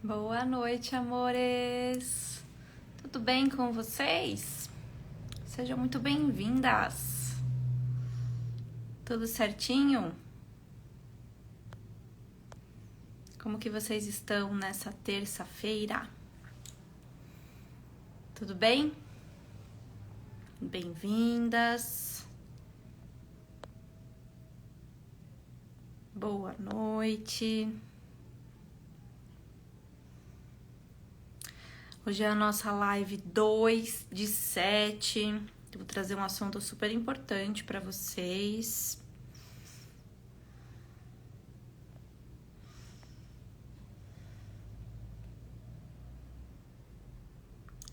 Boa noite, amores! Tudo bem com vocês? Sejam muito bem-vindas! Tudo certinho? Como que vocês estão nessa terça-feira? Tudo bem? Bem-vindas! Boa noite! Hoje é a nossa live 2 de 7. Eu vou trazer um assunto super importante para vocês.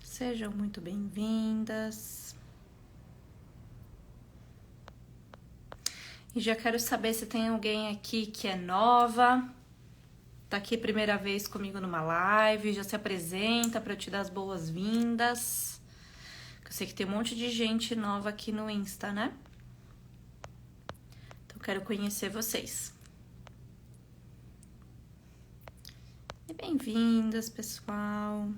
Sejam muito bem-vindas. E já quero saber se tem alguém aqui que é nova. Tá aqui a primeira vez comigo numa live, já se apresenta para eu te dar as boas-vindas. Eu sei que tem um monte de gente nova aqui no Insta, né? Então quero conhecer vocês. E bem-vindas, pessoal.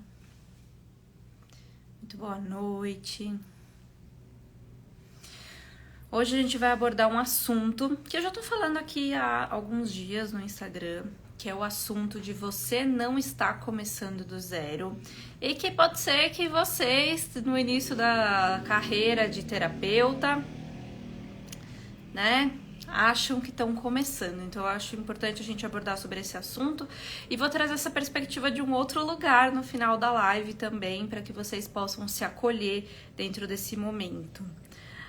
Muito boa noite. Hoje a gente vai abordar um assunto que eu já tô falando aqui há alguns dias no Instagram, que é o assunto de você não estar começando do zero e que pode ser que vocês, no início da carreira de terapeuta, né, acham que estão começando. Então eu acho importante a gente abordar sobre esse assunto e vou trazer essa perspectiva de um outro lugar no final da live também, para que vocês possam se acolher dentro desse momento.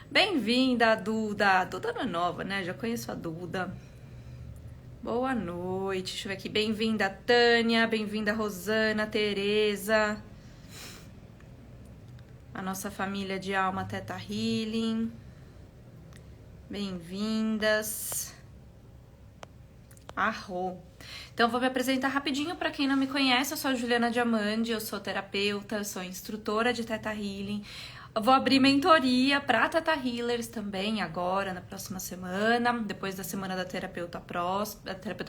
Bem-vinda, Duda. A Duda não é nova, né? Já conheço a Duda. Boa noite, deixa eu ver aqui. Bem-vinda, Tânia, bem-vinda, Rosana, Tereza. A nossa família de alma Theta Healing. Bem-vindas. Arro. Então, vou me apresentar rapidinho para quem não me conhece. Eu sou a Juliana Diamandi, eu sou terapeuta, eu sou instrutora de Theta Healing. Eu vou abrir mentoria para Theta Healers também agora, na próxima semana, depois da semana da terapeuta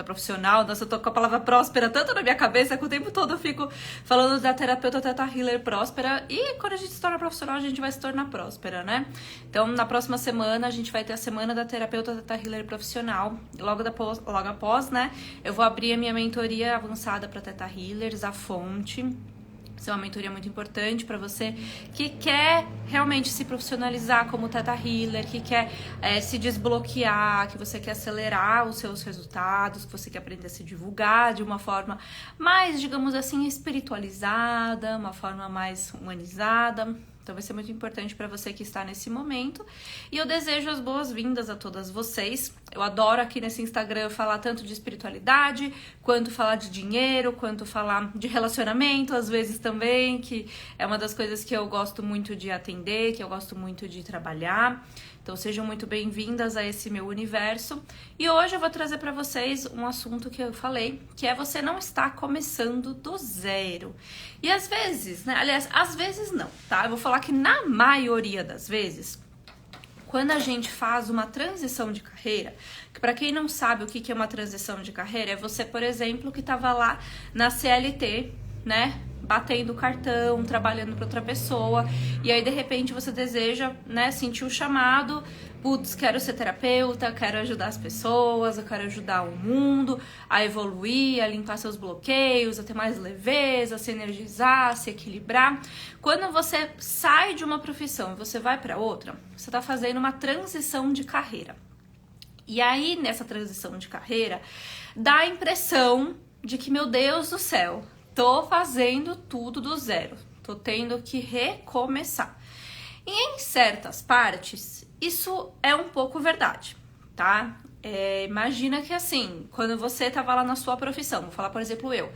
profissional. Nossa, eu tô com a palavra próspera tanto na minha cabeça que o tempo todo eu fico falando da terapeuta Theta Healer próspera. E quando a gente se torna profissional, a gente vai se tornar próspera, né? Então, na próxima semana, a gente vai ter a semana da terapeuta Theta Healer profissional. Logo após, né, eu vou abrir a minha mentoria avançada para Theta Healers, a Fonte. Isso é uma mentoria muito importante para você que quer realmente se profissionalizar como Theta Healer, que quer se desbloquear, que você quer acelerar os seus resultados, que você quer aprender a se divulgar de uma forma mais, digamos assim, espiritualizada, uma forma mais humanizada. Então vai ser muito importante para você que está nesse momento. E eu desejo as boas-vindas a todas vocês. Eu adoro aqui nesse Instagram falar tanto de espiritualidade, quanto falar de dinheiro, quanto falar de relacionamento, às vezes também, que é uma das coisas que eu gosto muito de atender, que eu gosto muito de trabalhar. Então sejam muito bem-vindas a esse meu universo. E hoje eu vou trazer para vocês um assunto que eu falei, que é você não estar começando do zero. E às vezes, né? Aliás, às vezes não, tá? Eu vou falar que na maioria das vezes, quando a gente faz uma transição de carreira, que para quem não sabe o que é uma transição de carreira, é você, por exemplo, que estava lá na CLT, né? Batendo cartão, trabalhando para outra pessoa, e aí de repente você deseja, né, sentir o chamado, putz, quero ser terapeuta, quero ajudar as pessoas, eu quero ajudar o mundo a evoluir, a limpar seus bloqueios, a ter mais leveza, a se energizar, a se equilibrar. Quando você sai de uma profissão e você vai para outra, você está fazendo uma transição de carreira. E aí, nessa transição de carreira, dá a impressão de que, meu Deus do céu, tô fazendo tudo do zero, tô tendo que recomeçar. E em certas partes, isso é um pouco verdade, tá? Imagina que assim, quando você tava lá na sua profissão, vou falar, por exemplo, eu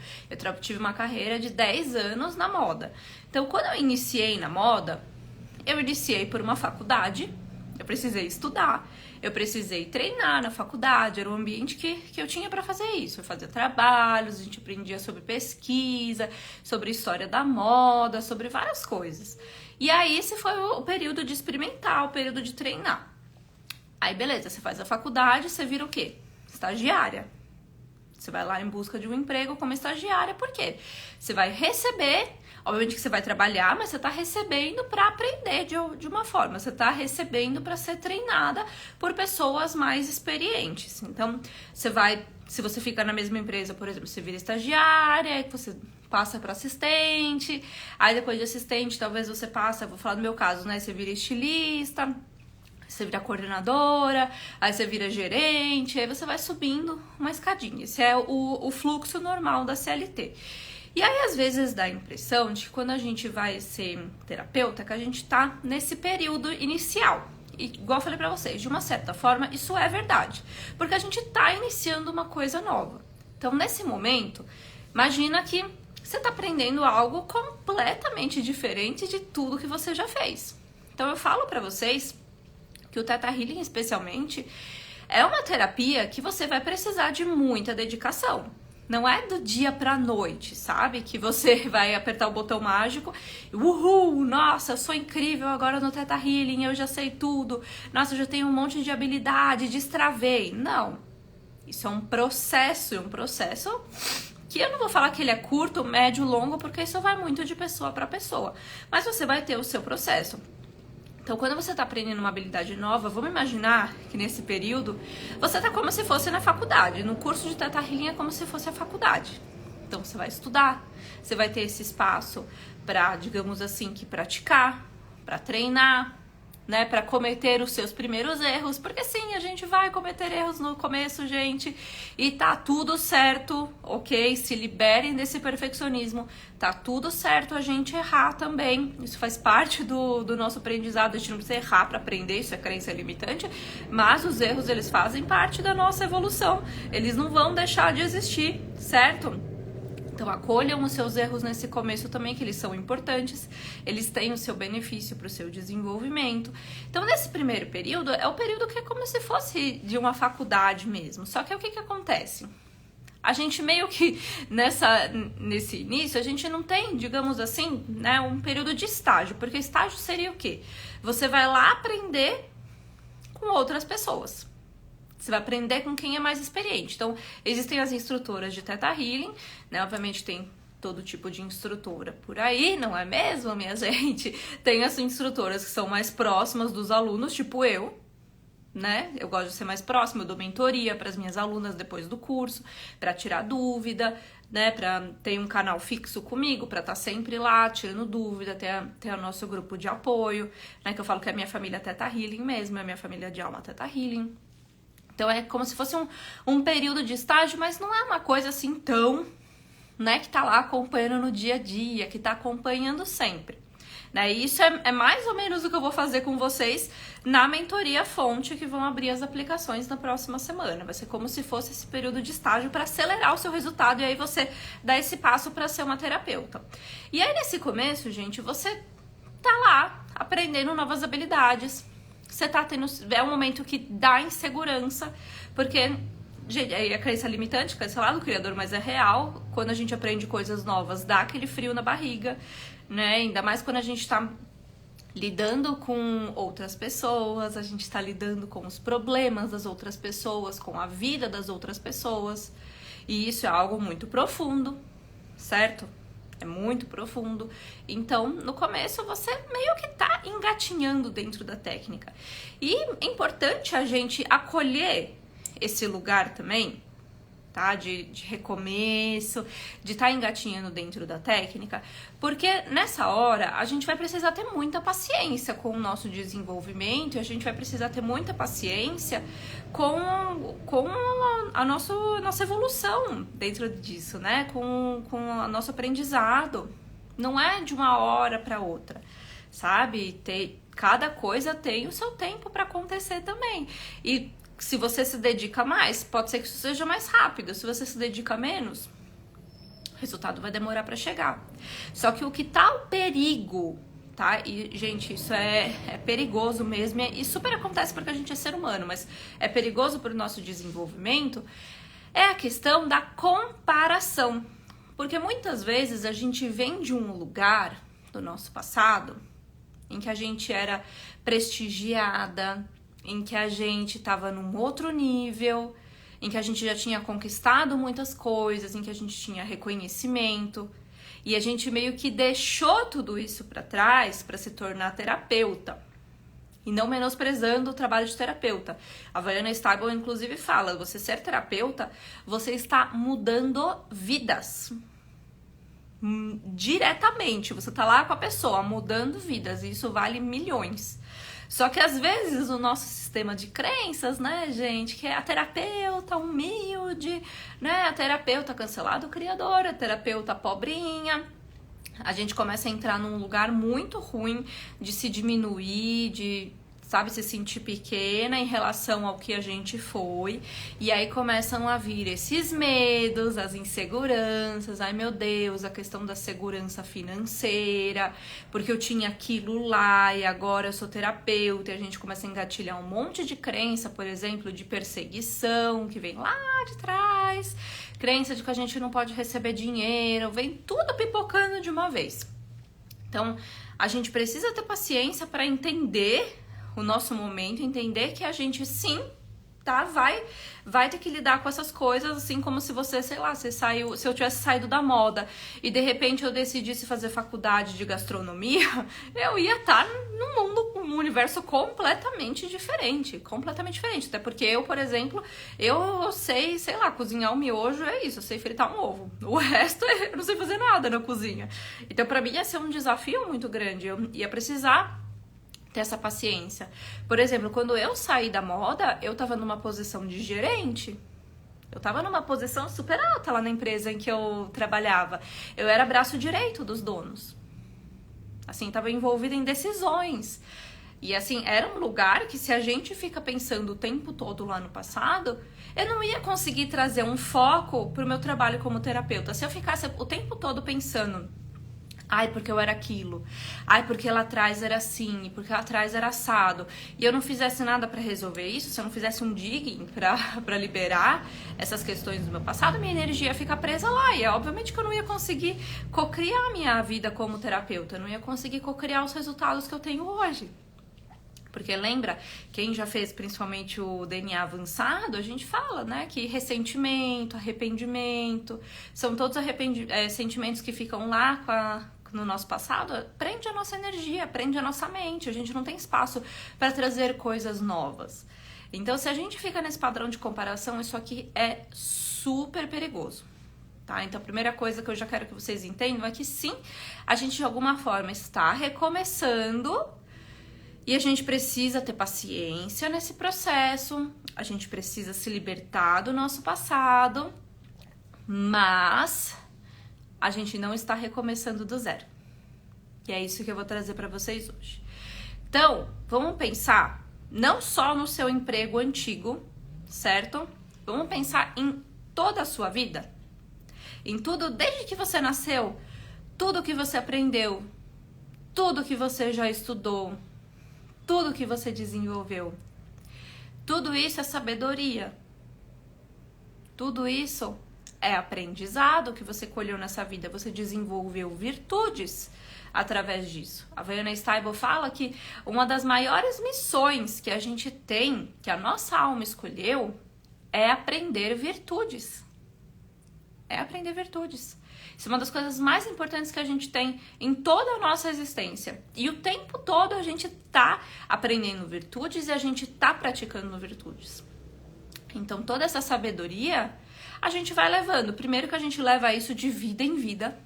tive uma carreira de 10 anos na moda. Então, quando eu iniciei na moda, eu iniciei por uma faculdade, eu precisei estudar, eu precisei treinar na faculdade, era um ambiente que eu tinha para fazer isso. Eu fazia trabalhos, a gente aprendia sobre pesquisa, sobre história da moda, sobre várias coisas. E aí esse foi o período de experimentar, o período de treinar. Aí beleza, você faz a faculdade, você vira o quê? Estagiária. Você vai lá em busca de um emprego como estagiária, por quê? Você vai receber, obviamente que você vai trabalhar, mas você tá recebendo para aprender de uma forma. Você tá recebendo para ser treinada por pessoas mais experientes. Então, você vai, se você fica na mesma empresa, por exemplo, você vira estagiária, aí você passa para assistente, aí depois de assistente, talvez você passa, vou falar do meu caso, né? Você vira estilista, você vira coordenadora, aí você vira gerente, aí você vai subindo uma escadinha. Esse é o fluxo normal da CLT. E aí, às vezes, dá a impressão de que quando a gente vai ser terapeuta, que a gente tá nesse período inicial. E, igual eu falei pra vocês, de uma certa forma, isso é verdade. Porque a gente tá iniciando uma coisa nova. Então, nesse momento, imagina que você tá aprendendo algo completamente diferente de tudo que você já fez. Então, eu falo pra vocês que o Theta Healing, especialmente, é uma terapia que você vai precisar de muita dedicação. Não é do dia pra noite, sabe? Que você vai apertar o botão mágico, uhul, nossa, eu sou incrível agora no Theta Healing, eu já sei tudo, nossa, eu já tenho um monte de habilidade, destravei. Não, isso é um processo que eu não vou falar que ele é curto, médio, longo, porque isso vai muito de pessoa pra pessoa. Mas você vai ter o seu processo. Então, quando você está aprendendo uma habilidade nova, vamos imaginar que nesse período você está como se fosse na faculdade. No curso de Theta Healing é como se fosse a faculdade. Então, você vai estudar, você vai ter esse espaço para, digamos assim, que praticar, para treinar, né, para cometer os seus primeiros erros, porque sim, a gente vai cometer erros no começo, gente, e tá tudo certo, ok? Se liberem desse perfeccionismo, tá tudo certo a gente errar também, isso faz parte do nosso aprendizado, a gente não precisa errar para aprender, isso é crença limitante, mas os erros, eles fazem parte da nossa evolução, eles não vão deixar de existir, certo? Então, acolham os seus erros nesse começo também, que eles são importantes, eles têm o seu benefício para o seu desenvolvimento. Então, nesse primeiro período, é o período que é como se fosse de uma faculdade mesmo. Só que o que acontece? A gente meio que, nesse início, a gente não tem, digamos assim, né, um período de estágio, porque estágio seria o quê? Você vai lá aprender com outras pessoas. Você vai aprender com quem é mais experiente. Então, existem as instrutoras de Theta Healing, né? Obviamente tem todo tipo de instrutora por aí, não é mesmo, minha gente? Tem as instrutoras que são mais próximas dos alunos, tipo eu, né? Eu gosto de ser mais próxima, eu dou mentoria para as minhas alunas depois do curso, para tirar dúvida, né? Para ter um canal fixo comigo, para estar sempre lá, tirando dúvida, ter o nosso grupo de apoio, né? Que eu falo que é a minha família Theta Healing mesmo, é a minha família de alma Theta Healing. Então, é como se fosse um período de estágio, mas não é uma coisa assim tão, né, que tá lá acompanhando no dia a dia, que tá acompanhando sempre. Né? E isso é mais ou menos o que eu vou fazer com vocês na mentoria fonte, que vão abrir as aplicações na próxima semana. Vai ser como se fosse esse período de estágio para acelerar o seu resultado e aí você dá esse passo para ser uma terapeuta. E aí, nesse começo, gente, você tá lá aprendendo novas habilidades. Você tá tendo, é um momento que dá insegurança, porque é a crença limitante, crença lá do criador, mas é real. Quando a gente aprende coisas novas, dá aquele frio na barriga, né? Ainda mais quando a gente tá lidando com outras pessoas, a gente tá lidando com os problemas das outras pessoas, com a vida das outras pessoas. E isso é algo muito profundo, certo? É muito profundo. Então, no começo, você meio que tá engatinhando dentro da técnica. E é importante a gente acolher esse lugar também, tá? De recomeço, de estar engatinhando dentro da técnica, porque nessa hora a gente vai precisar ter muita paciência com o nosso desenvolvimento e a gente vai precisar ter muita paciência com a nossa evolução dentro disso, né? Com o nosso aprendizado. Não é de uma hora para outra, sabe? Cada coisa tem o seu tempo para acontecer também. E se você se dedica mais, pode ser que isso seja mais rápido. Se você se dedica menos, o resultado vai demorar para chegar. Só que o que tá o perigo, tá? E, gente, isso é perigoso mesmo. E super acontece porque a gente é ser humano, mas é perigoso para o nosso desenvolvimento. É a questão da comparação. Porque muitas vezes a gente vem de um lugar do nosso passado em que a gente era prestigiada, em que a gente estava num outro nível, em que a gente já tinha conquistado muitas coisas, em que a gente tinha reconhecimento, e a gente meio que deixou tudo isso para trás para se tornar terapeuta. E não menosprezando o trabalho de terapeuta. A Vaiana Stable, inclusive, fala, você ser terapeuta, você está mudando vidas. Diretamente, você tá lá com a pessoa, mudando vidas, e isso vale milhões. Só que às vezes o nosso sistema de crenças, né, gente, que é a terapeuta humilde, né, a terapeuta cancelado criadora, a terapeuta pobrinha, a gente começa a entrar num lugar muito ruim de se diminuir, de, sabe, se sentir pequena em relação ao que a gente foi. E aí começam a vir esses medos, as inseguranças. Ai, meu Deus, a questão da segurança financeira, porque eu tinha aquilo lá e agora eu sou terapeuta. E a gente começa a engatilhar um monte de crença, por exemplo, de perseguição, que vem lá de trás. Crença de que a gente não pode receber dinheiro. Vem tudo pipocando de uma vez. Então, a gente precisa ter paciência para entender o nosso momento, entender que a gente sim, tá, vai ter que lidar com essas coisas, assim como se você, sei lá, se eu tivesse saído da moda e de repente eu decidisse fazer faculdade de gastronomia, eu ia estar num universo completamente diferente, até porque eu, por exemplo, eu sei, sei lá, cozinhar um miojo é isso, eu sei fritar um ovo, o resto eu não sei fazer nada na cozinha, então pra mim ia ser um desafio muito grande, eu ia precisar ter essa paciência. Por exemplo, quando eu saí da moda, eu tava numa posição de gerente. Eu tava numa posição super alta lá na empresa em que eu trabalhava. Eu era braço direito dos donos. Assim, tava envolvida em decisões. E assim, era um lugar que se a gente fica pensando o tempo todo lá no passado, eu não ia conseguir trazer um foco pro meu trabalho como terapeuta. Se eu ficasse o tempo todo pensando, ai, porque eu era aquilo. Ai, porque lá atrás era assim. Porque lá atrás era assado. E eu não fizesse nada pra resolver isso. Se eu não fizesse um digging pra liberar essas questões do meu passado, minha energia fica presa lá. E é obviamente que eu não ia conseguir cocriar a minha vida como terapeuta. Eu não ia conseguir cocriar os resultados que eu tenho hoje. Porque lembra, quem já fez principalmente o DNA avançado, a gente fala, né, que ressentimento, arrependimento, são todos sentimentos que ficam lá no nosso passado, prende a nossa energia, prende a nossa mente, a gente não tem espaço para trazer coisas novas. Então, se a gente fica nesse padrão de comparação, isso aqui é super perigoso. Tá? Então, a primeira coisa que eu já quero que vocês entendam é que sim, a gente de alguma forma está recomeçando e a gente precisa ter paciência nesse processo, a gente precisa se libertar do nosso passado, mas a gente não está recomeçando do zero. E é isso que eu vou trazer para vocês hoje. Então, vamos pensar não só no seu emprego antigo, certo? Vamos pensar em toda a sua vida. Em tudo, desde que você nasceu, tudo que você aprendeu, tudo que você já estudou, tudo que você desenvolveu. Tudo isso é sabedoria. Tudo isso é aprendizado que você colheu nessa vida. Você desenvolveu virtudes através disso. A Vaiana Stable fala que uma das maiores missões que a gente tem, que a nossa alma escolheu, é aprender virtudes. É aprender virtudes. Isso é uma das coisas mais importantes que a gente tem em toda a nossa existência. E o tempo todo a gente tá aprendendo virtudes e a gente tá praticando virtudes. Então, toda essa sabedoria a gente vai levando. Primeiro que a gente leva isso de vida em vida.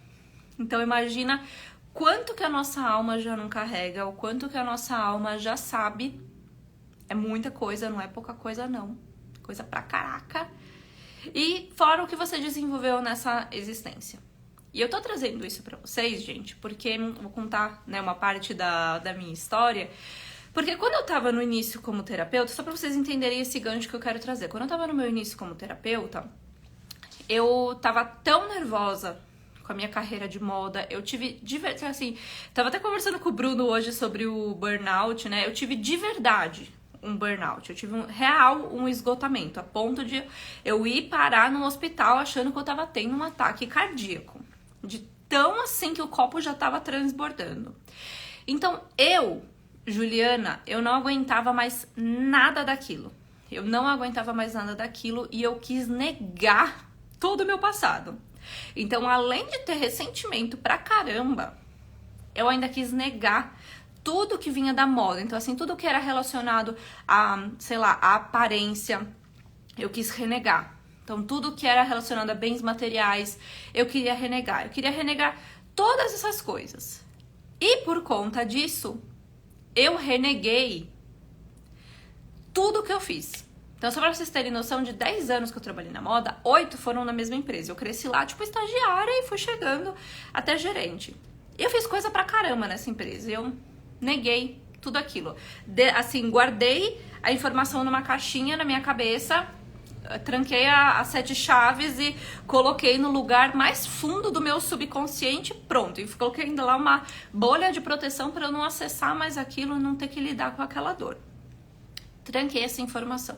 Então, imagina quanto que a nossa alma já não carrega, o quanto que a nossa alma já sabe. É muita coisa, não é pouca coisa não. Coisa pra caraca. E fora o que você desenvolveu nessa existência. E eu tô trazendo isso pra vocês, gente, porque vou contar, né, uma parte da minha história. Porque quando eu tava no início como terapeuta, só pra vocês entenderem esse gancho que eu quero trazer. Quando eu tava no meu início como terapeuta, eu tava tão nervosa com a minha carreira de moda. Eu tive, assim, tava até conversando com o Bruno hoje sobre o burnout, né? Eu tive de verdade um burnout. Eu tive um esgotamento, a ponto de eu ir parar no hospital achando que eu tava tendo um ataque cardíaco. De tão assim que o copo já tava transbordando. Então, Juliana, eu não aguentava mais nada daquilo. Eu não aguentava mais nada daquilo e eu quis negar todo o meu passado. Então, além de ter ressentimento pra caramba, eu ainda quis negar tudo que vinha da moda. Então, assim, tudo que era relacionado a, sei lá, a aparência, eu quis renegar. Então, tudo que era relacionado a bens materiais, eu queria renegar. Eu queria renegar todas essas coisas. E por conta disso, eu reneguei tudo que eu fiz. Então, só pra vocês terem noção, de 10 anos que eu trabalhei na moda, 8 foram na mesma empresa. Eu cresci lá, tipo, estagiária e fui chegando até gerente. E eu fiz coisa pra caramba nessa empresa. Eu neguei tudo aquilo. Assim, guardei a informação numa caixinha na minha cabeça, tranquei as 7 chaves e coloquei no lugar mais fundo do meu subconsciente, pronto. E coloquei ainda lá uma bolha de proteção para eu não acessar mais aquilo e não ter que lidar com aquela dor. Tranquei essa informação.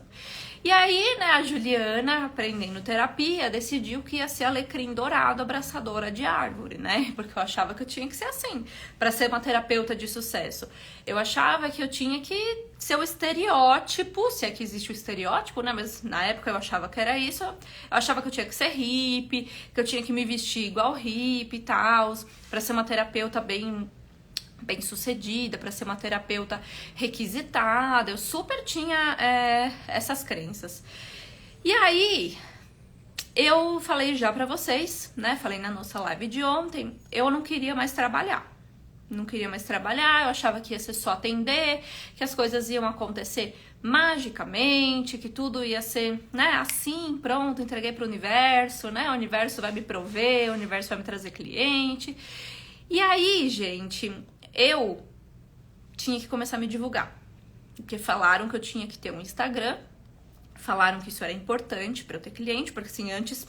E aí, né, a Juliana, aprendendo terapia, decidiu que ia ser alecrim dourado, abraçadora de árvore, né? Porque eu achava que eu tinha que ser assim, para ser uma terapeuta de sucesso. Eu achava que eu tinha que ser o estereótipo, se é que existe o estereótipo, né? Mas na época eu achava que era isso. Eu achava que eu tinha que ser hippie, que eu tinha que me vestir igual hippie e tal, para ser uma terapeuta bem sucedida, para ser uma terapeuta requisitada. Eu super tinha essas crenças. E aí, eu falei já pra vocês, né? Falei na nossa live de ontem, eu não queria mais trabalhar. Não queria mais trabalhar, eu achava que ia ser só atender, que as coisas iam acontecer magicamente, que tudo ia ser, né, assim, pronto, entreguei pro universo, né? O universo vai me prover, o universo vai me trazer cliente. E aí, gente, eu tinha que começar a me divulgar, porque falaram que eu tinha que ter um Instagram, falaram que isso era importante para eu ter cliente, porque assim, antes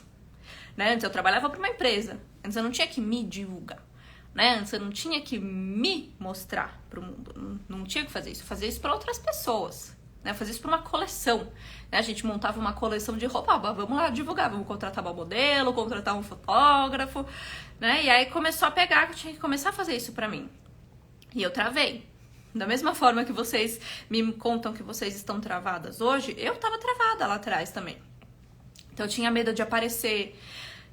eu trabalhava para uma empresa, antes eu não tinha que me divulgar, né? Antes eu não tinha que me mostrar para o mundo, não tinha que fazer isso, eu fazia isso para outras pessoas, né? Eu fazia isso para uma coleção, né? A gente montava uma coleção de roupa, vamos lá divulgar, vamos contratar uma modelo, contratar um fotógrafo, né? E aí começou a pegar que eu tinha que começar a fazer isso para mim. E eu travei. Da mesma forma que vocês me contam que vocês estão travadas hoje, eu tava travada lá atrás também. Então eu tinha medo de aparecer,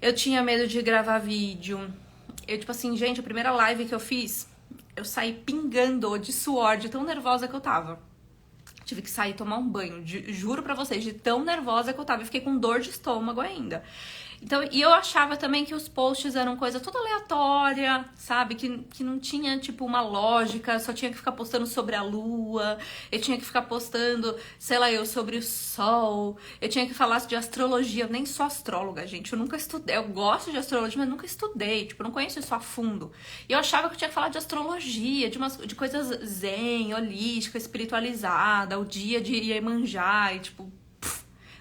eu tinha medo de gravar vídeo. Eu, tipo assim, gente, a primeira live que eu fiz, eu saí pingando de suor, de tão nervosa que eu tava. Tive que sair tomar um banho, juro pra vocês, de tão nervosa que eu tava. Eu fiquei com dor de estômago ainda. Então, e eu achava também que os posts eram coisa toda aleatória, sabe? Que não tinha, tipo, uma lógica, só tinha que ficar postando sobre a lua, eu tinha que ficar postando, sei lá, sobre o sol, eu tinha que falar de astrologia. Eu nem sou astróloga, gente, eu nunca estudei, eu gosto de astrologia, mas nunca estudei, tipo, eu não conheço isso a fundo. E eu achava que eu tinha que falar de astrologia, de coisas zen, holística, espiritualizada, o dia de Iemanjá, e tipo...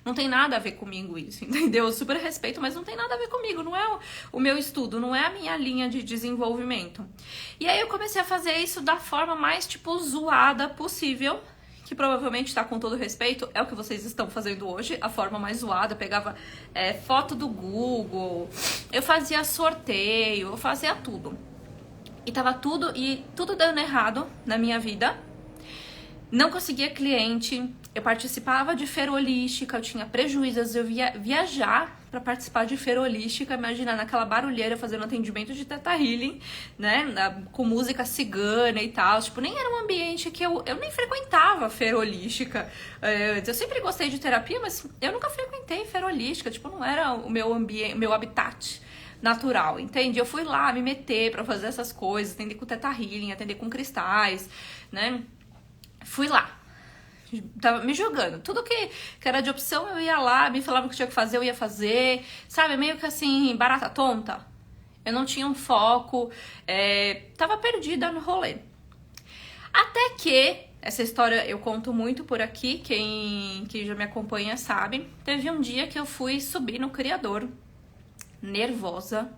Não tem nada a ver comigo isso, entendeu? Eu super respeito, mas não tem nada a ver comigo. Não é o meu estudo, não é a minha linha de desenvolvimento. E aí eu comecei a fazer isso da forma mais, tipo, zoada possível. Que provavelmente, tá, com todo respeito, é o que vocês estão fazendo hoje. A forma mais zoada. Eu pegava foto do Google, eu fazia sorteio, eu fazia tudo. E tava tudo dando errado na minha vida. Não conseguia cliente, eu participava de feira holística, eu tinha prejuízos, eu ia viajar para participar de feira holística, imagina, naquela barulheira fazendo atendimento de Theta Healing, né, com música cigana e tal, tipo, nem era um ambiente que eu nem frequentava feira holística, eu sempre gostei de terapia, mas eu nunca frequentei feira holística, tipo, não era o meu ambiente, meu habitat natural, entende? Eu fui lá me meter para fazer essas coisas, atender com Theta Healing, atender com cristais, né? Fui lá, tava me jogando. Tudo que era de opção eu ia lá, me falavam que tinha que fazer, eu ia fazer. Sabe, meio que assim, barata tonta. Eu não tinha um foco, tava perdida no rolê. Até que, essa história eu conto muito por aqui, quem já me acompanha sabe. Teve um dia que eu fui subir no Criador, nervosa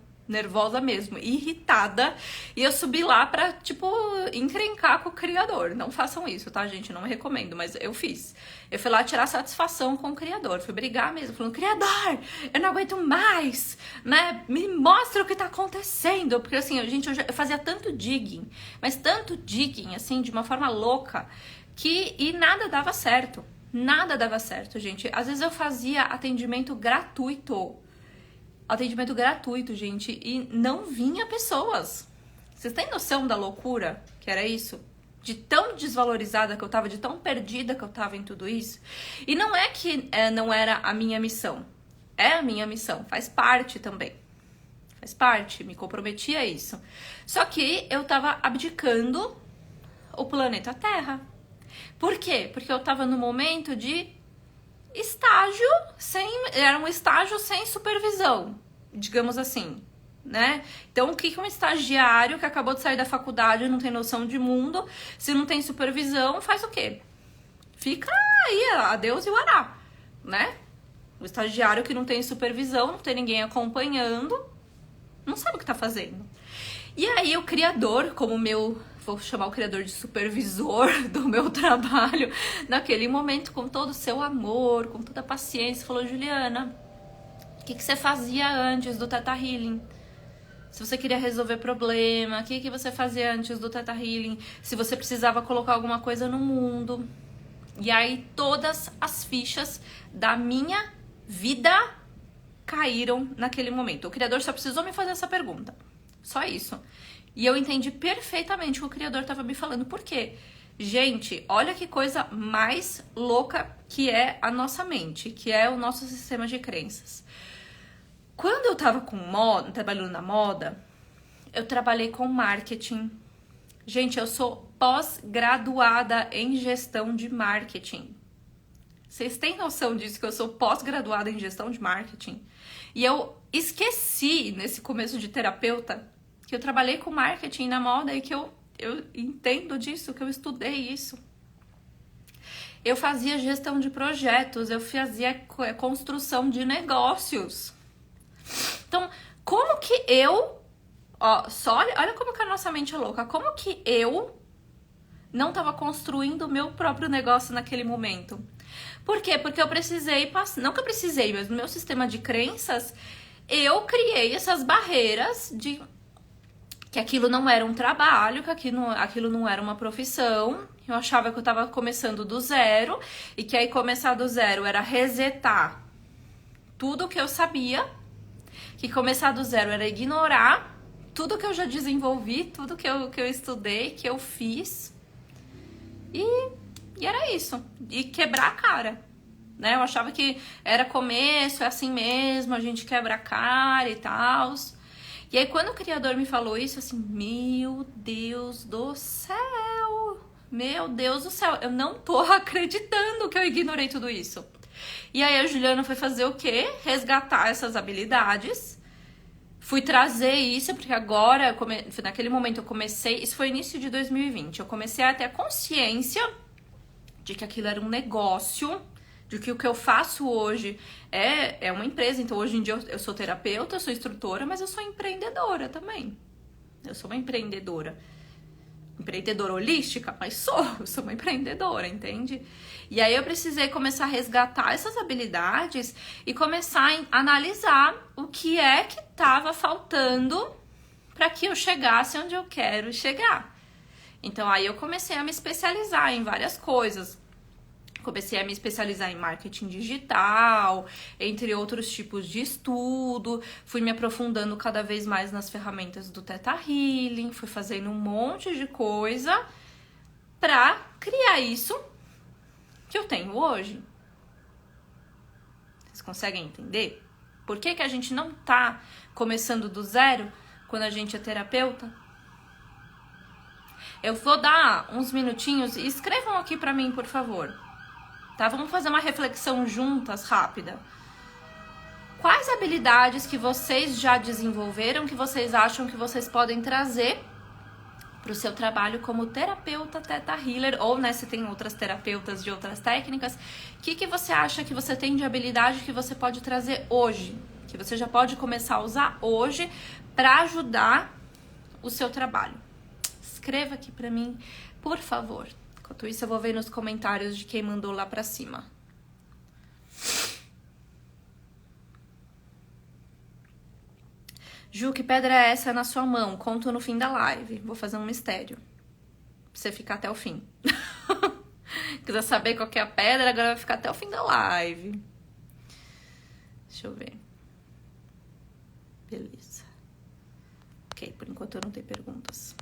mesmo, irritada, e eu subi lá pra, tipo, encrencar com o Criador. Não façam isso, tá, gente? Não recomendo, mas eu fiz. Eu fui lá tirar satisfação com o Criador, fui brigar mesmo, falando, Criador, eu não aguento mais, né? Me mostra o que tá acontecendo, porque assim, gente, eu fazia tanto digging, mas tanto digging, assim, de uma forma louca, e nada dava certo. Nada dava certo, gente. Às vezes eu fazia atendimento gratuito. Atendimento gratuito, gente, e não vinha pessoas. Vocês têm noção da loucura que era isso? De tão desvalorizada que eu tava, de tão perdida que eu tava em tudo isso. E não é que não era a minha missão. É a minha missão, faz parte também. Faz parte, me comprometi a isso. Só que eu tava abdicando o planeta Terra. Por quê? Porque eu tava no momento de estágio era um estágio sem supervisão, digamos assim, né? Então, o que um estagiário que acabou de sair da faculdade, não tem noção de mundo, se não tem supervisão, faz o quê? Fica aí, a Deus e o Ará, né? O estagiário que não tem supervisão, não tem ninguém acompanhando, não sabe o que tá fazendo. E aí o criador, como vou chamar o criador de supervisor do meu trabalho, naquele momento, com todo o seu amor, com toda a paciência, falou: Juliana, o que você fazia antes do Theta Healing? Se você queria resolver problema, o que você fazia antes do Theta Healing? Se você precisava colocar alguma coisa no mundo. E aí todas as fichas da minha vida caíram naquele momento. O criador só precisou me fazer essa pergunta. Só isso. E eu entendi perfeitamente o que o criador estava me falando. Por quê? Gente, olha que coisa mais louca que é a nossa mente, que é o nosso sistema de crenças. Quando eu tava trabalhando na moda, eu trabalhei com marketing. Gente, eu sou pós-graduada em gestão de marketing. Vocês têm noção disso, que eu sou pós-graduada em gestão de marketing? E eu esqueci, nesse começo de terapeuta, que eu trabalhei com marketing na moda e que eu entendo disso, que eu estudei isso. Eu fazia gestão de projetos, eu fazia construção de negócios. Então, como que olha como que a nossa mente é louca. Como que eu não estava construindo o meu próprio negócio naquele momento? Por quê? Porque eu precisei passar, não que eu precisei, mas no meu sistema de crenças, eu criei essas barreiras de que aquilo não era um trabalho, que aquilo não era uma profissão. Eu achava que eu estava começando do zero e que aí começar do zero era resetar tudo que eu sabia, que começar do zero era ignorar tudo que eu já desenvolvi, tudo que eu estudei, que eu fiz. E era isso. E quebrar a cara, né? Eu achava que era começo, é assim mesmo, a gente quebra a cara e tal. E aí, quando o criador me falou isso, assim, meu Deus do céu! Meu Deus do céu! Eu não tô acreditando que eu ignorei tudo isso. E aí, a Juliana foi fazer o quê? Resgatar essas habilidades. Fui trazer isso, porque agora, naquele momento eu comecei... Isso foi início de 2020. Eu comecei a ter consciência de que aquilo era um negócio, de que o que eu faço hoje é uma empresa. Então, hoje em dia, eu sou terapeuta, eu sou instrutora, mas eu sou empreendedora também. Eu sou uma empreendedora. Empreendedora holística, mas eu sou uma empreendedora, entende? E aí, eu precisei começar a resgatar essas habilidades e começar a analisar o que é que estava faltando para que eu chegasse onde eu quero chegar. Então, aí eu comecei a me especializar em várias coisas. Comecei a me especializar em marketing digital, entre outros tipos de estudo. Fui me aprofundando cada vez mais nas ferramentas do Theta Healing. Fui fazendo um monte de coisa pra criar isso que eu tenho hoje. Vocês conseguem entender? Por que a gente não tá começando do zero quando a gente é terapeuta? Eu vou dar uns minutinhos e escrevam aqui pra mim, por favor. Tá? Vamos fazer uma reflexão juntas, rápida. Quais habilidades que vocês já desenvolveram, que vocês acham que vocês podem trazer para o seu trabalho como terapeuta Theta Healer, ou, né, se tem outras terapeutas de outras técnicas, o que você acha que você tem de habilidade que você pode trazer hoje, que você já pode começar a usar hoje para ajudar o seu trabalho? Escreva aqui para mim, por favor. Enquanto isso, eu vou ver nos comentários de quem mandou lá pra cima. Ju, que pedra é essa na sua mão? Conto no fim da live. Vou fazer um mistério. Pra você ficar até o fim. Quiser saber qual que é a pedra, agora vai ficar até o fim da live. Deixa eu ver. Beleza. Ok, por enquanto eu não tenho perguntas.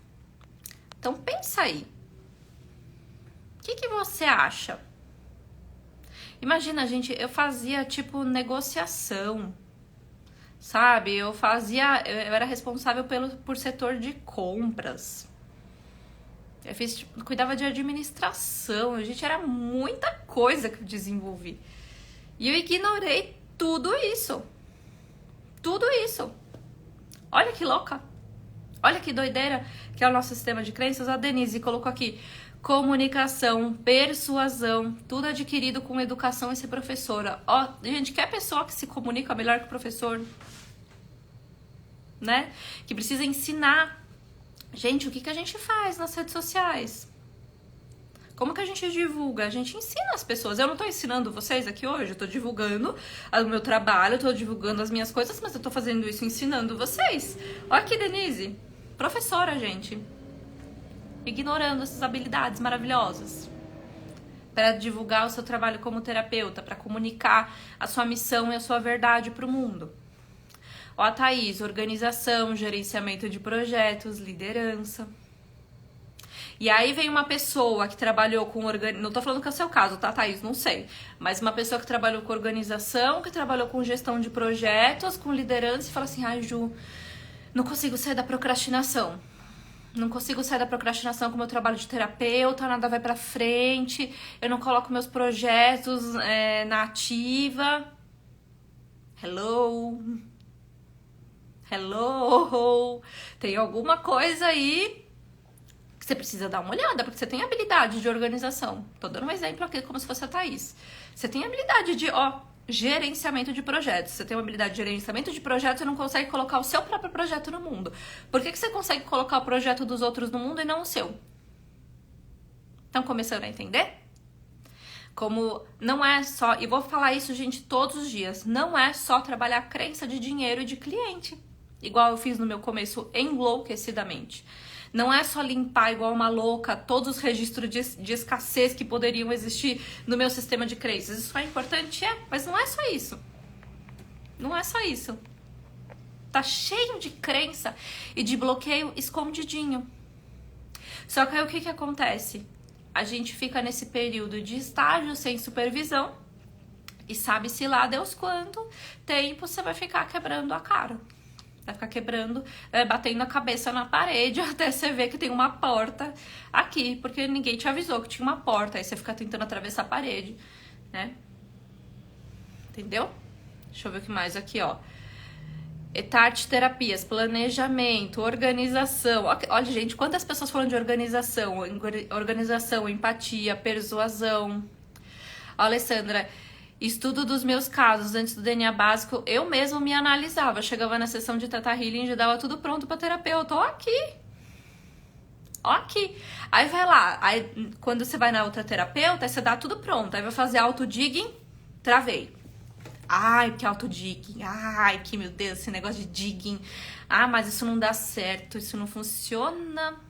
Então pensa aí. O que você acha? Imagina, gente, eu fazia tipo negociação, sabe? Eu era responsável por setor de compras. Eu cuidava de administração, gente, era muita coisa que eu desenvolvi. E eu ignorei tudo isso. Tudo isso. Olha que louca. Olha que doideira que é o nosso sistema de crenças. A Denise colocou aqui: comunicação, persuasão, tudo adquirido com educação e ser professora. Ó, gente, quer pessoa que se comunica melhor que o professor? Né? Que precisa ensinar. Gente, o que a gente faz nas redes sociais? Como que a gente divulga? A gente ensina as pessoas. Eu não tô ensinando vocês aqui hoje, eu tô divulgando o meu trabalho, eu tô divulgando as minhas coisas, mas eu tô fazendo isso ensinando vocês. Olha aqui, Denise, professora, gente. Ignorando essas habilidades maravilhosas. Para divulgar o seu trabalho como terapeuta, para comunicar a sua missão e a sua verdade pro mundo. Ó, a Thaís, organização, gerenciamento de projetos, liderança. E aí vem uma pessoa que trabalhou com não tô falando que é o seu caso, tá, Thaís? Não sei. Mas uma pessoa que trabalhou com organização, que trabalhou com gestão de projetos, com liderança, e fala assim: ai, Ju, não consigo sair da procrastinação. Não consigo sair da procrastinação com o meu trabalho de terapeuta, nada vai pra frente, eu não coloco meus projetos na ativa. Hello? Tem alguma coisa aí que você precisa dar uma olhada, porque você tem habilidade de organização. Tô dando um exemplo aqui como se fosse a Thaís. Você tem habilidade de, gerenciamento de projetos. Você tem uma habilidade de gerenciamento de projetos e não consegue colocar o seu próprio projeto no mundo. Por que você consegue colocar o projeto dos outros no mundo e não o seu? Estão começando a entender? Como não é só, e vou falar isso, gente, todos os dias, não é só trabalhar a crença de dinheiro e de cliente, igual eu fiz no meu começo enlouquecidamente. Não é só limpar igual uma louca todos os registros de escassez que poderiam existir no meu sistema de crenças. Isso é importante? É, mas não é só isso. Não é só isso. Tá cheio de crença e de bloqueio escondidinho. Só que aí o que acontece? A gente fica nesse período de estágio sem supervisão e sabe-se lá Deus quanto tempo você vai ficar quebrando a cara. Vai ficar quebrando, batendo a cabeça na parede até você ver que tem uma porta aqui, porque ninguém te avisou que tinha uma porta, aí você fica tentando atravessar a parede, né? Entendeu? Deixa eu ver o que mais aqui, ó. Etarte terapias, planejamento, organização. Olha, gente, quantas pessoas falam de organização? Organização, empatia, persuasão. Ó, Alessandra, estudo dos meus casos antes do DNA básico, eu mesmo me analisava. Chegava na sessão de Theta Healing, já dava tudo pronto pra terapeuta. Ó aqui. Ó aqui. Aí vai lá. Aí quando você vai na outra terapeuta, aí você dá tudo pronto. Aí vai fazer auto-digging, travei. Ai, que auto-digging. Ai, que meu Deus, esse negócio de digging. Ah, mas isso não dá certo. Isso não funciona.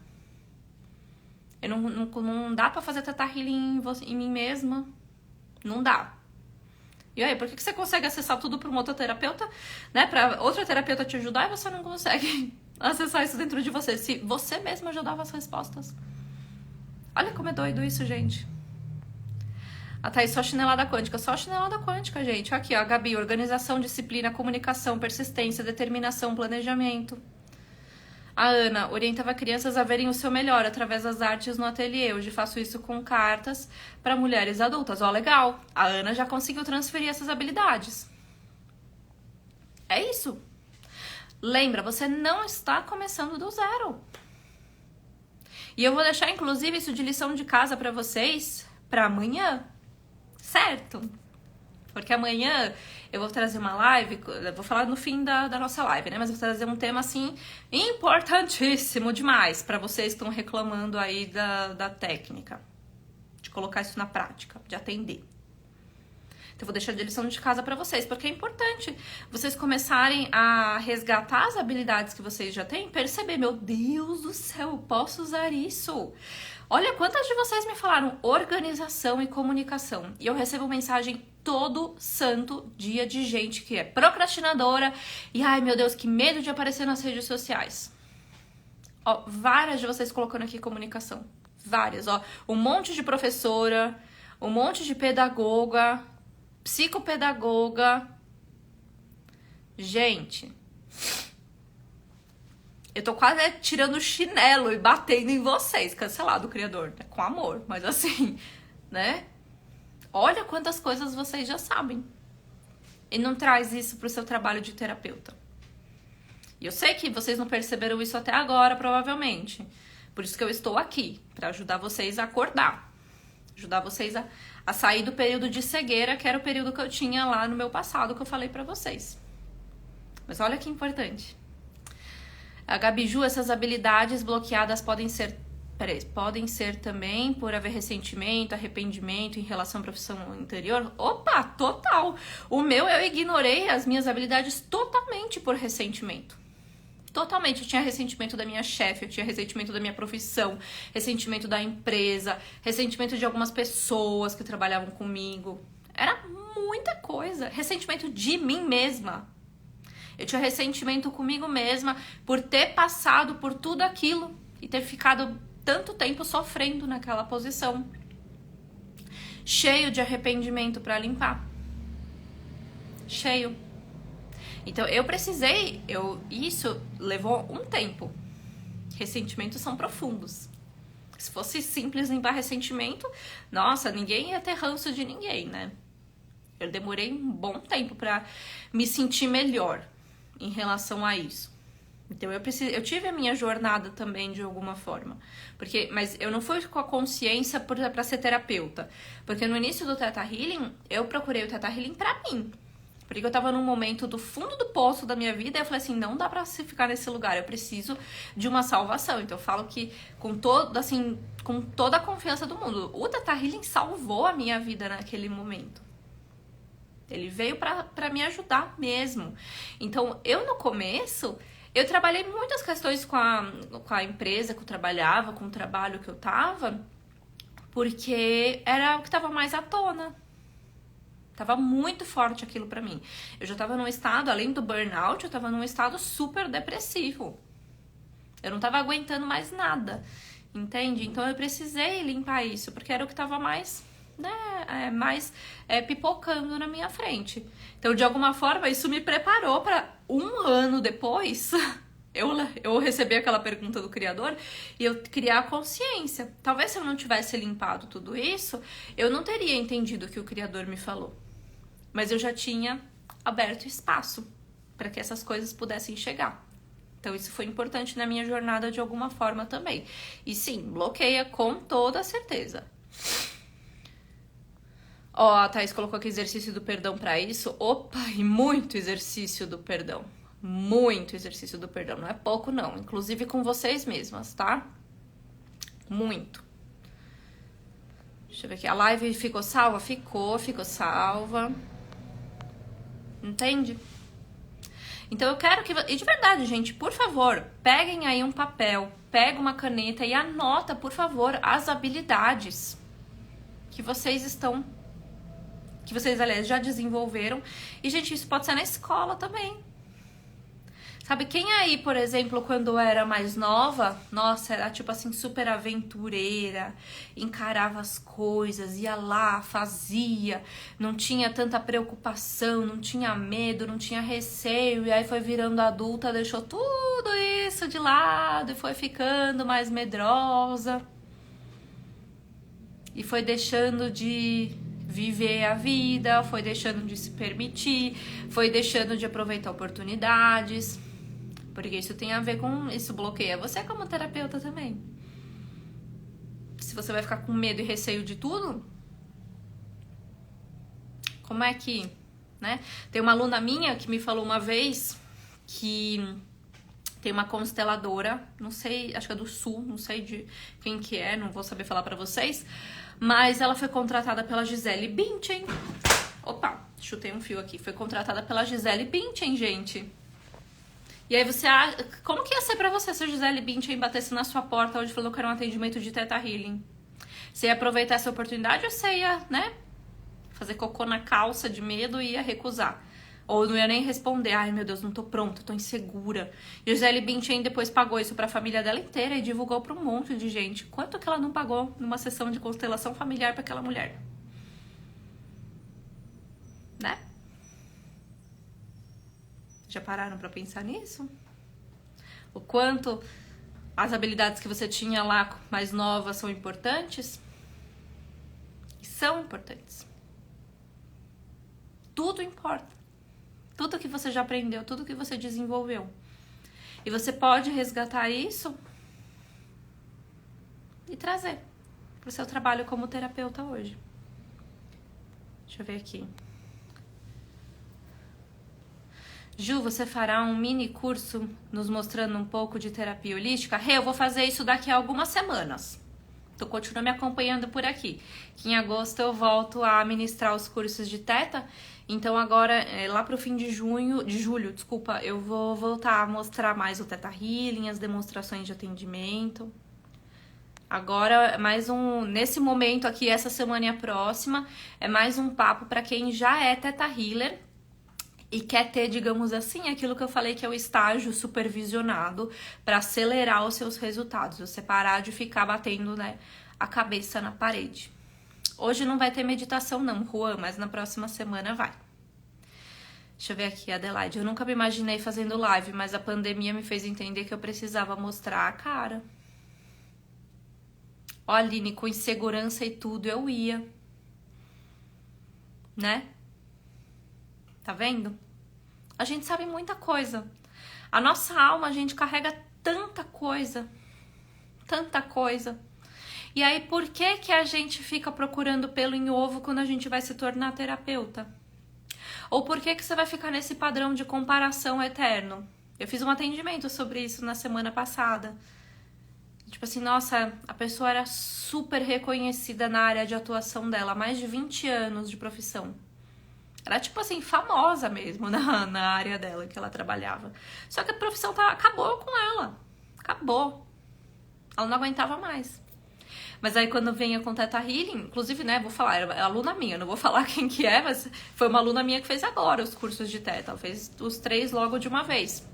Não dá pra fazer Theta Healing em mim mesma. Não dá. E aí, por que você consegue acessar tudo para uma outra terapeuta, né? Para outra terapeuta te ajudar e você não consegue acessar isso dentro de você? Se você mesma já dava as respostas. Olha como é doido isso, gente. A Thaís, só chinelada quântica. Só chinelada quântica, gente. Aqui, ó, a Gabi. Organização, disciplina, comunicação, persistência, determinação, planejamento. A Ana orientava crianças a verem o seu melhor através das artes no ateliê. Hoje faço isso com cartas para mulheres adultas. Ó, legal. A Ana já conseguiu transferir essas habilidades. É isso. Lembra, você não está começando do zero. E eu vou deixar, inclusive, isso de lição de casa para vocês para amanhã. Certo? Porque amanhã eu vou trazer uma live, eu vou falar no fim da nossa live, né? Mas eu vou trazer um tema, assim, importantíssimo demais para vocês que estão reclamando aí da técnica. De colocar isso na prática, de atender. Então, eu vou deixar de lição de casa pra vocês, porque é importante vocês começarem a resgatar as habilidades que vocês já têm, perceber, meu Deus do céu, eu posso usar isso. Olha quantas de vocês me falaram organização e comunicação. E eu recebo mensagem todo santo dia de gente que é procrastinadora e, ai meu Deus, que medo de aparecer nas redes sociais. Ó, várias de vocês colocando aqui comunicação. Várias, ó. Um monte de professora, um monte de pedagoga, psicopedagoga. Gente, eu tô quase tirando o chinelo e batendo em vocês, cancelado o criador, né? Com amor, mas assim, né? Olha quantas coisas vocês já sabem. E não traz isso pro seu trabalho de terapeuta. E eu sei que vocês não perceberam isso até agora, provavelmente. Por isso que eu estou aqui, pra ajudar vocês a acordar. Ajudar vocês a sair do período de cegueira, que era o período que eu tinha lá no meu passado, que eu falei pra vocês. Mas olha que importante. A Gabiju, essas habilidades bloqueadas podem ser também por haver ressentimento, arrependimento em relação à profissão anterior. Opa, total! O meu, eu ignorei as minhas habilidades totalmente por ressentimento. Totalmente. Eu tinha ressentimento da minha chefe, eu tinha ressentimento da minha profissão, ressentimento da empresa, ressentimento de algumas pessoas que trabalhavam comigo. Era muita coisa. Ressentimento de mim mesma. Eu tinha ressentimento comigo mesma por ter passado por tudo aquilo e ter ficado tanto tempo sofrendo naquela posição. Cheio de arrependimento para limpar. Cheio. Então eu precisei, isso levou um tempo. Ressentimentos são profundos. Se fosse simples limpar ressentimento, nossa, ninguém ia ter ranço de ninguém, né? Eu demorei um bom tempo para me sentir melhor em relação a isso. Então eu tive a minha jornada também de alguma forma. Mas eu não fui com a consciência para ser terapeuta. Porque no início do Theta Healing, eu procurei o Theta Healing pra mim. Porque eu tava num momento do fundo do poço da minha vida e eu falei assim, não dá pra se ficar nesse lugar, eu preciso de uma salvação. Então eu falo que com toda a confiança do mundo, o Theta Healing salvou a minha vida naquele momento. Ele veio pra me ajudar mesmo. Então, eu no começo, eu trabalhei muitas questões com a empresa que eu trabalhava, com o trabalho que eu tava, porque era o que tava mais à tona. Tava muito forte aquilo pra mim. Eu já tava num estado, além do burnout, eu tava num estado super depressivo. Eu não tava aguentando mais nada, entende? Então, eu precisei limpar isso, porque era o que tava mais... pipocando na minha frente. Então, de alguma forma, isso me preparou para um ano depois eu receber aquela pergunta do criador e eu criar a consciência. Talvez se eu não tivesse limpado tudo isso, eu não teria entendido o que o criador me falou. Mas eu já tinha aberto espaço para que essas coisas pudessem chegar. Então, isso foi importante na minha jornada de alguma forma também. E sim, bloqueia com toda certeza. Ó, a Thaís colocou aqui exercício do perdão pra isso. Opa, e muito exercício do perdão. Muito exercício do perdão. Não é pouco, não. Inclusive com vocês mesmas, tá? Muito. Deixa eu ver aqui. A live ficou salva? Ficou salva. Entende? Então eu quero que... E de verdade, gente, por favor, peguem aí um papel, pega uma caneta e anota, por favor, as habilidades que vocês estão... que vocês, aliás, já desenvolveram. E, gente, isso pode ser na escola também. Sabe, quem aí, por exemplo, quando era mais nova, nossa, era tipo assim, super aventureira, encarava as coisas, ia lá, fazia, não tinha tanta preocupação, não tinha medo, não tinha receio, e aí foi virando adulta, deixou tudo isso de lado e foi ficando mais medrosa. E foi deixando de viver a vida, foi deixando de se permitir, foi deixando de aproveitar oportunidades, porque isso tem a ver com... isso bloqueia você como terapeuta também. Se você vai ficar com medo e receio de tudo, como é que... né? Tem uma aluna minha que me falou uma vez que tem uma consteladora, não sei, acho que é do Sul, não sei de quem que é, não vou saber falar pra vocês, mas ela foi contratada pela Gisele Bündchen. Opa! chutei um fio aqui, foi contratada pela Gisele Bündchen, gente. E aí você acha, como que ia ser pra você se a Gisele Bündchen batesse na sua porta hoje e falou que era um atendimento de Theta Healing? Você ia aproveitar essa oportunidade ou você ia, né, fazer cocô na calça de medo e ia recusar? Ou não ia nem responder, ai meu Deus, não tô pronta, tô insegura. E a Gisele Bündchen depois pagou isso pra família dela inteira e divulgou pra um monte de gente. Quanto que ela não pagou numa sessão de constelação familiar pra aquela mulher? Né? Já pararam pra pensar nisso? O quanto as habilidades que você tinha lá mais novas são importantes? E são importantes. Tudo importa. Tudo que você já aprendeu, tudo que você desenvolveu. E você pode resgatar isso e trazer para o seu trabalho como terapeuta hoje. Deixa eu ver aqui. Ju, você fará um mini curso nos mostrando um pouco de terapia holística? Eu vou fazer isso daqui a algumas semanas. Tu continua me acompanhando por aqui. Que em agosto eu volto a ministrar os cursos de Theta. Então agora, lá pro fim de julho, eu vou voltar a mostrar mais o Theta Healing, as demonstrações de atendimento. Agora, nesse momento aqui, essa semana e a próxima, é mais um papo para quem já é Theta Healer e quer ter, digamos assim, aquilo que eu falei que é o estágio supervisionado para acelerar os seus resultados. Você parar de ficar batendo, né, a cabeça na parede. Hoje não vai ter meditação não, Juan, mas na próxima semana vai. Deixa eu ver aqui, Adelaide. Eu nunca me imaginei fazendo live, mas a pandemia me fez entender que eu precisava mostrar a cara. Ó, Aline, com insegurança e tudo, eu ia. Né? Tá vendo? A gente sabe muita coisa. A nossa alma, a gente carrega tanta coisa. Tanta coisa. E aí, por que que a gente fica procurando pelo em ovo quando a gente vai se tornar terapeuta? Ou por que que você vai ficar nesse padrão de comparação eterno? Eu fiz um atendimento sobre isso na semana passada. Tipo assim, nossa, a pessoa era super reconhecida na área de atuação dela, mais de 20 anos de profissão. Era, tipo assim, famosa mesmo na área dela que ela trabalhava. Só que a profissão acabou com ela. Acabou. Ela não aguentava mais. Mas aí quando vem com Theta Healing, inclusive, né, vou falar, é aluna minha, não vou falar quem que é, mas foi uma aluna minha que fez agora os cursos de Theta. Ela fez os 3 logo de uma vez.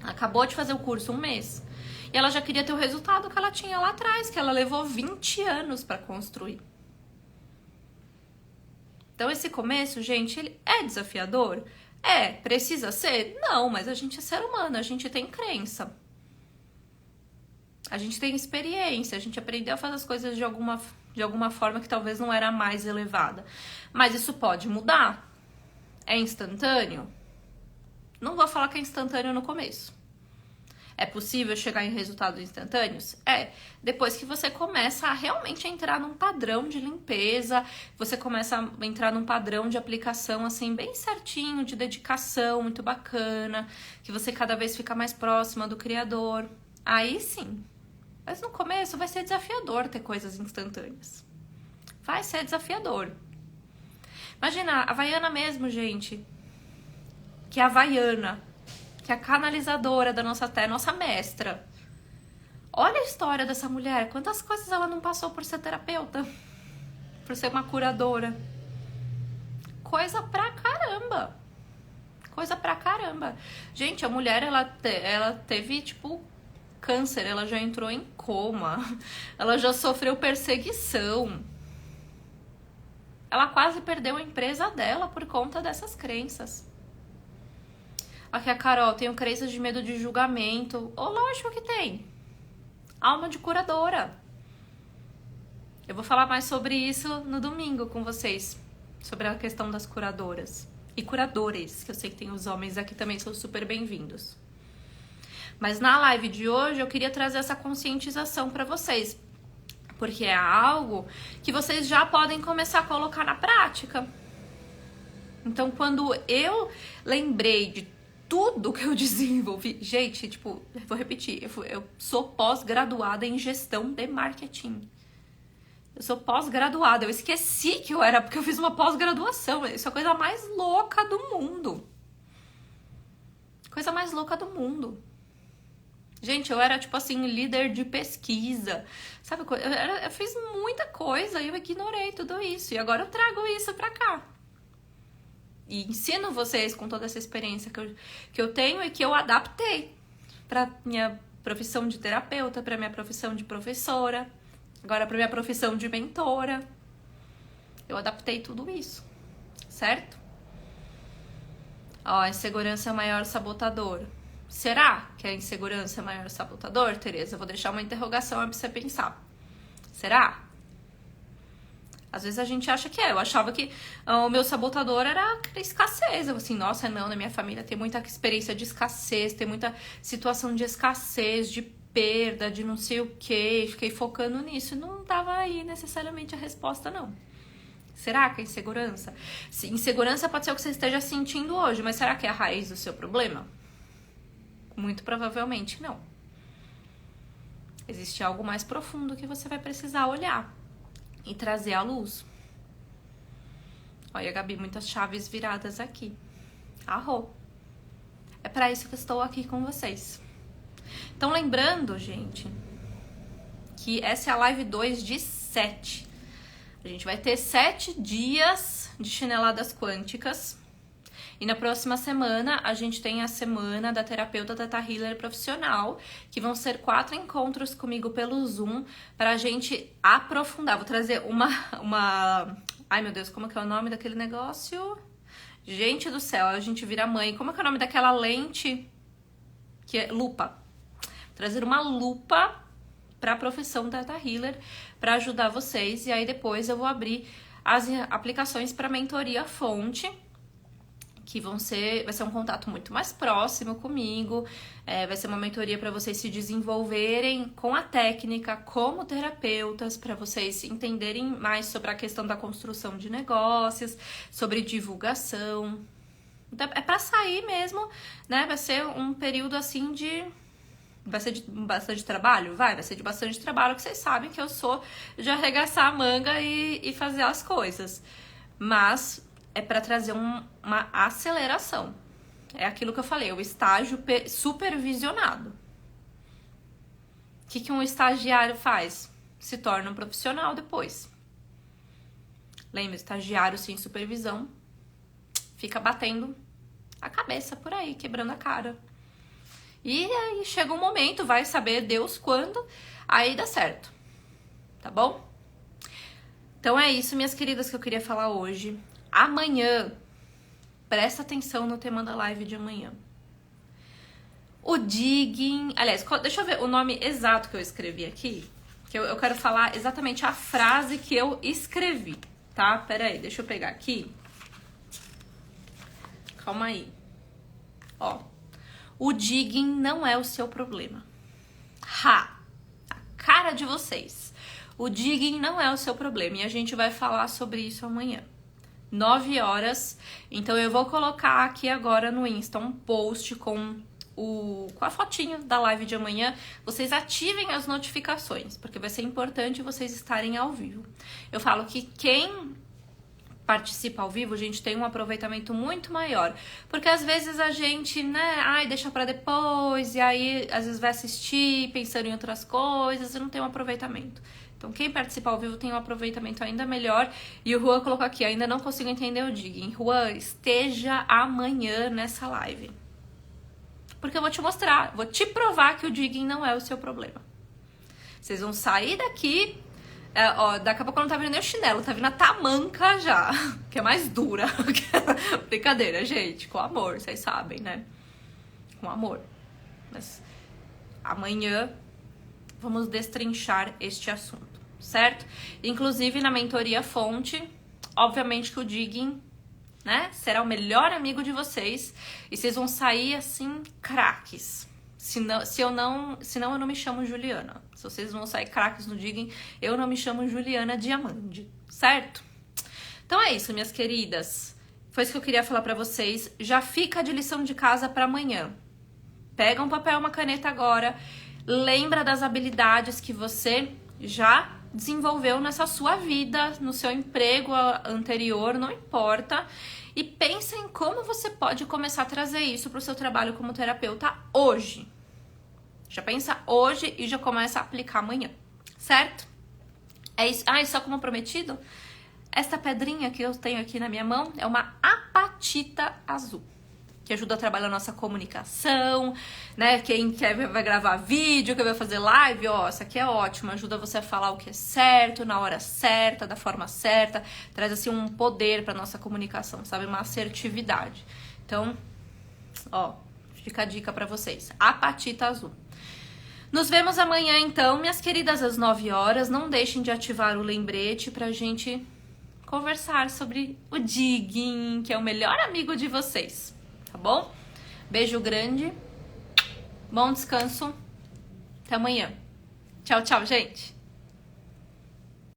Acabou de fazer o curso 1 mês. E ela já queria ter o resultado que ela tinha lá atrás, que ela levou 20 anos para construir. Então esse começo, gente, ele é desafiador? Precisa ser? Não, mas a gente é ser humano, a gente tem crença. A gente tem experiência, a gente aprendeu a fazer as coisas de alguma forma que talvez não era a mais elevada. Mas isso pode mudar? É instantâneo? Não vou falar que é instantâneo no começo. É possível chegar em resultados instantâneos? Depois que você começa a realmente entrar num padrão de limpeza, você começa a entrar num padrão de aplicação assim bem certinho, de dedicação, muito bacana, que você cada vez fica mais próxima do Criador. Aí sim. Mas no começo vai ser desafiador ter coisas instantâneas. Vai ser desafiador. Imagina, a Havaiana mesmo, gente. Que é a Havaiana. Que é a canalizadora da nossa terra, nossa mestra. Olha a história dessa mulher. Quantas coisas ela não passou por ser terapeuta. Por ser uma curadora. Coisa pra caramba. Coisa pra caramba. Gente, a mulher, ela teve, tipo... câncer, ela já entrou em coma, ela já sofreu perseguição, ela quase perdeu a empresa dela por conta dessas crenças. Aqui a Carol, tenho crenças de medo de julgamento. Lógico que tem. Alma de curadora. Eu vou falar mais sobre isso no domingo com vocês, sobre a questão das curadoras e curadores, que eu sei que tem os homens aqui também, são super bem-vindos. Mas na live de hoje eu queria trazer essa conscientização para vocês, porque é algo que vocês já podem começar a colocar na prática. Então, quando eu lembrei de tudo que eu desenvolvi, gente, tipo, vou repetir, eu sou pós-graduada em gestão de marketing. Eu sou pós-graduada. Eu esqueci que eu era, porque eu fiz uma pós-graduação. Isso é a coisa mais louca do mundo. Coisa mais louca do mundo. Gente, eu era, tipo assim, líder de pesquisa. Sabe? Eu fiz muita coisa e eu ignorei tudo isso. E agora eu trago isso pra cá. E ensino vocês com toda essa experiência que eu tenho e que eu adaptei pra minha profissão de terapeuta, pra minha profissão de professora, agora pra minha profissão de mentora. Eu adaptei tudo isso, certo? Ó, a insegurança é o maior sabotador. Será que a insegurança é o maior sabotador, Tereza? Eu vou deixar uma interrogação aí pra você pensar. Será? Às vezes a gente acha que é. Eu achava que o meu sabotador era a escassez. Eu assim, nossa, não, na minha família tem muita experiência de escassez, tem muita situação de escassez, de perda, de não sei o quê. Fiquei focando nisso e não tava aí necessariamente a resposta, não. Será que é insegurança? Insegurança pode ser o que você esteja sentindo hoje, mas será que é a raiz do seu problema? Muito provavelmente não. Existe algo mais profundo que você vai precisar olhar e trazer à luz. Olha, Gabi, muitas chaves viradas aqui. Arro. É pra isso que eu estou aqui com vocês. Então, lembrando, gente, que essa é a live 2 de 7. A gente vai ter 7 dias de chineladas quânticas. E na próxima semana, a gente tem a semana da terapeuta Theta Healer profissional, que vão ser 4 encontros comigo pelo Zoom, pra gente aprofundar. Vou trazer uma... Ai, meu Deus, como que é o nome daquele negócio? Gente do céu, a gente vira mãe. Como que é o nome daquela lente? Que é lupa. Vou trazer uma lupa pra profissão Theta Healer, pra ajudar vocês. E aí depois eu vou abrir as aplicações pra mentoria fonte, que vai ser um contato muito mais próximo comigo, vai ser uma mentoria para vocês se desenvolverem com a técnica como terapeutas, para vocês entenderem mais sobre a questão da construção de negócios, sobre divulgação. Então, é para sair mesmo, né? Vai ser um período assim de... Vai ser de bastante trabalho? Vai ser de bastante trabalho, que vocês sabem que eu sou de arregaçar a manga e fazer as coisas. Mas é para trazer uma aceleração. É aquilo que eu falei, o estágio supervisionado. O que um estagiário faz? Se torna um profissional depois. Lembra, estagiário sem supervisão fica batendo a cabeça por aí, quebrando a cara. E aí chega um momento, vai saber Deus quando, aí dá certo. Tá bom? Então é isso, minhas queridas, que eu queria falar hoje. Amanhã, presta atenção no tema da live de amanhã. O digging... Aliás, deixa eu ver o nome exato que eu escrevi aqui. Que eu quero falar exatamente a frase que eu escrevi, tá? Pera aí, deixa eu pegar aqui. Calma aí. Ó. O digging não é o seu problema. A cara de vocês. O digging não é o seu problema. E a gente vai falar sobre isso amanhã. 9 horas, então eu vou colocar aqui agora no Insta um post com a fotinho da live de amanhã. Vocês ativem as notificações, porque vai ser importante vocês estarem ao vivo. Eu falo que quem participa ao vivo, a gente tem um aproveitamento muito maior, porque às vezes a gente, né, deixa pra depois, e aí às vezes vai assistir pensando em outras coisas e não tem um aproveitamento. Então, quem participa ao vivo tem um aproveitamento ainda melhor. E o Juan colocou aqui, ainda não consigo entender o digging. Juan, esteja amanhã nessa live. Porque eu vou te mostrar, vou te provar que o digging não é o seu problema. Vocês vão sair daqui, daqui a pouco não tá vindo nem o chinelo, tá vindo a tamanca já, que é mais dura. Brincadeira, gente, com amor, vocês sabem, né? Com amor. Mas amanhã vamos destrinchar este assunto, certo? Inclusive, na mentoria fonte, obviamente que o digging, né, será o melhor amigo de vocês e vocês vão sair assim, craques. Senão eu não me chamo Juliana. Se vocês vão sair craques no digging, eu não me chamo Juliana Diamandi, certo? Então é isso, minhas queridas. Foi isso que eu queria falar pra vocês. Já fica de lição de casa pra amanhã. Pega um papel e uma caneta agora. Lembra das habilidades que você já desenvolveu nessa sua vida, no seu emprego anterior, não importa. E pensa em como você pode começar a trazer isso para o seu trabalho como terapeuta hoje. Já pensa hoje e já começa a aplicar amanhã, certo? É isso. Ah, e só como prometido, esta pedrinha que eu tenho aqui na minha mão é uma apatita azul, que ajuda a trabalhar a nossa comunicação, né? Quem vai gravar vídeo, quem vai fazer live, ó, essa aqui é ótima, ajuda você a falar o que é certo, na hora certa, da forma certa, traz assim um poder para nossa comunicação, sabe? Uma assertividade. Então, ó, fica a dica para vocês. Apatita azul. Nos vemos amanhã, então, minhas queridas, às 9 horas. Não deixem de ativar o lembrete pra gente conversar sobre o digging, que é o melhor amigo de vocês, tá bom? Beijo grande, bom descanso, até amanhã. Tchau, tchau, gente!